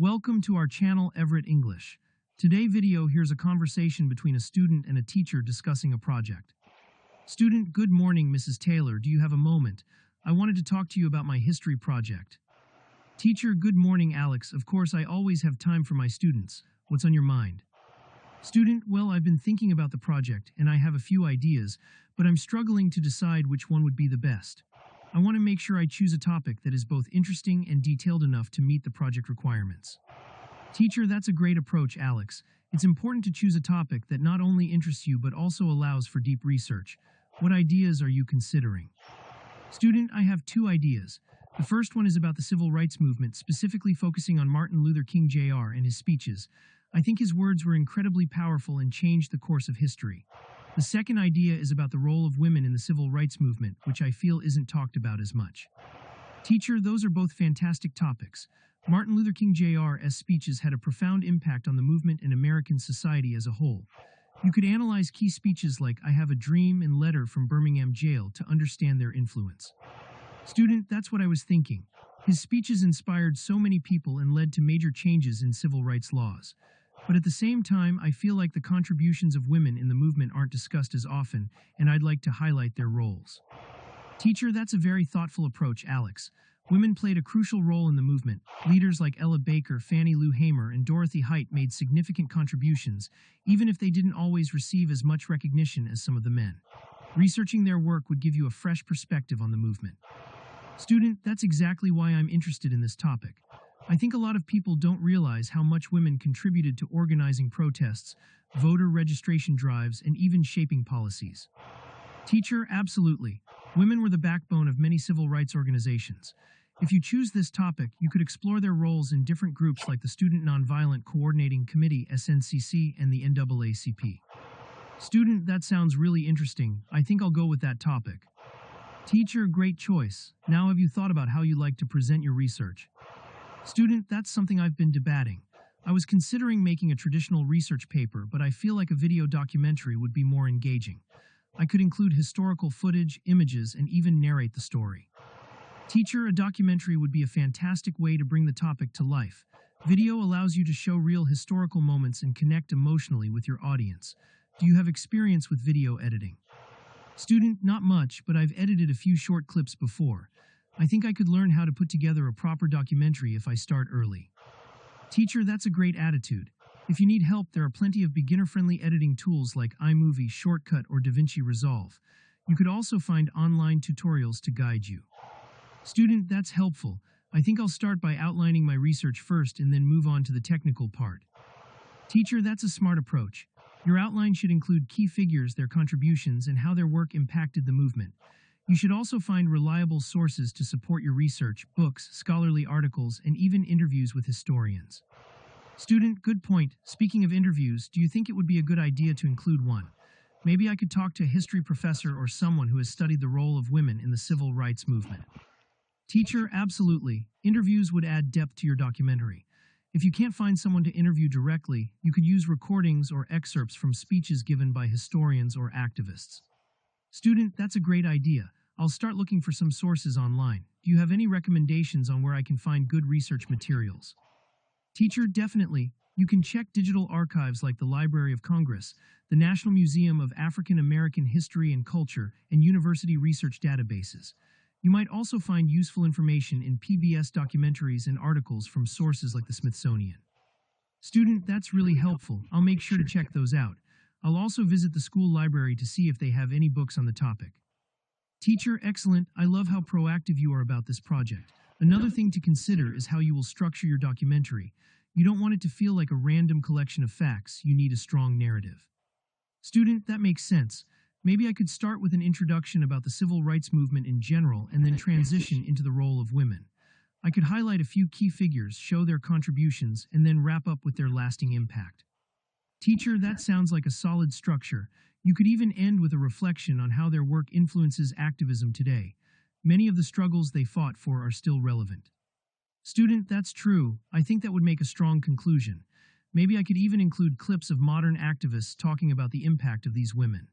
Welcome to our channel Everett English. Today video here's a conversation between a student and a teacher discussing a project. Student, good morning, Mrs. Taylor. Do you have a moment? I wanted to talk to you about my history project. Teacher, good morning, Alex. Of course, I always have time for my students. What's on your mind? Student, well, I've been thinking about the project and I have a few ideas, but I'm struggling to decide which one would be the best. I want to make sure I choose a topic that is both interesting and detailed enough to meet the project requirements. Teacher, that's a great approach, Alex. It's important to choose a topic that not only interests you but also allows for deep research. What ideas are you considering? Student, I have two ideas. The first one is about the civil rights movement, specifically focusing on Martin Luther King Jr. and his speeches. I think his words were incredibly powerful and changed the course of history. The second idea is about the role of women in the civil rights movement, which I feel isn't talked about as much. Teacher, those are both fantastic topics. Martin Luther King Jr.'s speeches had a profound impact on the movement and American society as a whole. You could analyze key speeches like "I Have a Dream" and "Letter from Birmingham Jail" to understand their influence. Student, that's what I was thinking. His speeches inspired so many people and led to major changes in civil rights laws. But at the same time, I feel like the contributions of women in the movement aren't discussed as often, and I'd like to highlight their roles. Teacher, that's a very thoughtful approach, Alex. Women played a crucial role in the movement. Leaders like Ella Baker, Fannie Lou Hamer, and Dorothy Height made significant contributions, even if they didn't always receive as much recognition as some of the men. Researching their work would give you a fresh perspective on the movement. Student, that's exactly why I'm interested in this topic. I think a lot of people don't realize how much women contributed to organizing protests, voter registration drives, and even shaping policies. Teacher, absolutely. Women were the backbone of many civil rights organizations. If you choose this topic, you could explore their roles in different groups like the Student Nonviolent Coordinating Committee (SNCC) and the NAACP. Student, that sounds really interesting. I think I'll go with that topic. Teacher, great choice. Now have you thought about how you like to present your research? Student, that's something I've been debating. I was considering making a traditional research paper, but I feel like a video documentary would be more engaging. I could include historical footage, images, and even narrate the story. Teacher, a documentary would be a fantastic way to bring the topic to life. Video allows you to show real historical moments and connect emotionally with your audience. Do you have experience with video editing? Student, not much, but I've edited a few short clips before. I think I could learn how to put together a proper documentary if I start early. Teacher, that's a great attitude. If you need help, there are plenty of beginner-friendly editing tools like iMovie, Shortcut, or DaVinci Resolve. You could also find online tutorials to guide you. Student, that's helpful. I think I'll start by outlining my research first and then move on to the technical part. Teacher, that's a smart approach. Your outline should include key figures, their contributions, and how their work impacted the movement. You should also find reliable sources to support your research, books, scholarly articles, and even interviews with historians. Student, good point. Speaking of interviews, do you think it would be a good idea to include one? Maybe I could talk to a history professor or someone who has studied the role of women in the civil rights movement. Teacher, absolutely. Interviews would add depth to your documentary. If you can't find someone to interview directly, you could use recordings or excerpts from speeches given by historians or activists. Student, that's a great idea. I'll start looking for some sources online. Do you have any recommendations on where I can find good research materials? Teacher, definitely. You can check digital archives like the Library of Congress, the National Museum of African American History and Culture, and university research databases. You might also find useful information in PBS documentaries and articles from sources like the Smithsonian. Student, that's really helpful. I'll make sure to check those out. I'll also visit the school library to see if they have any books on the topic. Teacher, excellent. I love how proactive you are about this project. Another thing to consider is how you will structure your documentary. You don't want it to feel like a random collection of facts. You need a strong narrative. Student, that makes sense. Maybe I could start with an introduction about the civil rights movement in general and then transition into the role of women. I could highlight a few key figures, show their contributions, and then wrap up with their lasting impact. Teacher, that sounds like a solid structure. You could even end with a reflection on how their work influences activism today. Many of the struggles they fought for are still relevant. Student, that's true. I think that would make a strong conclusion. Maybe I could even include clips of modern activists talking about the impact of these women.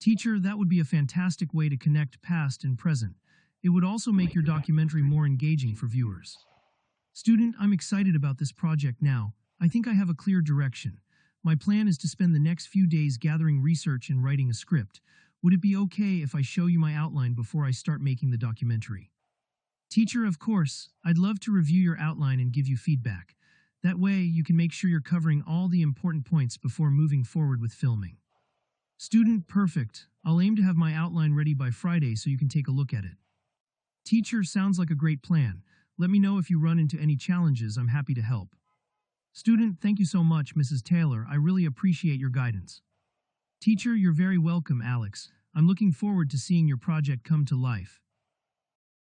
Teacher, that would be a fantastic way to connect past and present. It would also make your documentary more engaging for viewers. Student, I'm excited about this project now. I think I have a clear direction. My plan is to spend the next few days gathering research and writing a script. Would it be okay if I show you my outline before I start making the documentary? Teacher, of course, I'd love to review your outline and give you feedback. That way, you can make sure you're covering all the important points before moving forward with filming. Student, perfect. I'll aim to have my outline ready by Friday so you can take a look at it. Teacher, sounds like a great plan. Let me know if you run into any challenges. I'm happy to help. Student, thank you so much, Mrs. Taylor. I really appreciate your guidance. Teacher, you're very welcome, Alex. I'm looking forward to seeing your project come to life.